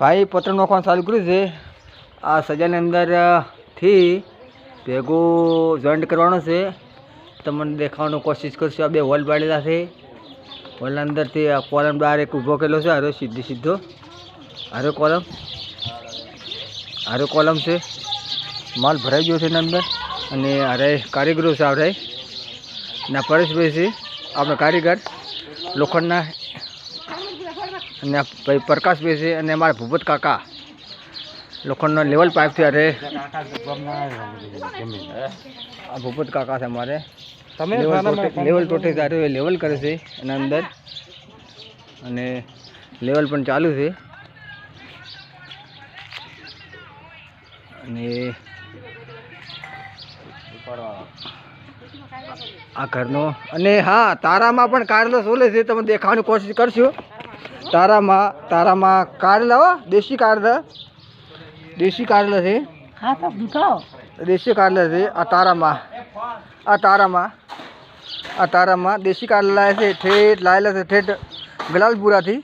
भाई पत्र नोखવાનું ચાલુ કર્યું છે। આ સજાની અંદરથી ભેગું જોઈન્ટ કરવાનો છે। તમને દેખાવાની કોશિશ કરશું। આ બે હોલ પાડેલા છે। હોલના અંદરથી આ કોલમ બહાર એક ઊભો કરેલો છે। હારો સીધો હારો કોલમ છે। માલ ભરાઈ ગયો છે એના અંદર અને હારે કારીગરો છે। આવડે ના પરેશભાઈ છે આપણે કારીગર લોખંડના અને ભાઈ પ્રકાશભાઈ છે અને અમારા ભૂપત કાકા લોખંડનો લેવલ પાઇપથી અરે આ ભૂપત કાકા છે અમારે લેવલ ટોટે ત્યારે લેવલ કરે છે એના અંદર અને લેવલ પણ ચાલુ છે અને આ ઘરનો અને હા તારામાં પણ કારેલો સોલે છે। તમે દેખાવાની કોશિશ કરશો। તારામાં કારેલા હો દેશી કારેલા છે। हाँ तो दिखाओ देशी कारेला છે। આ તારામાં દેશી કારેલા છે। ઠેઠ લાયેલા છે ઠેઠ ગલાલપુરાથી।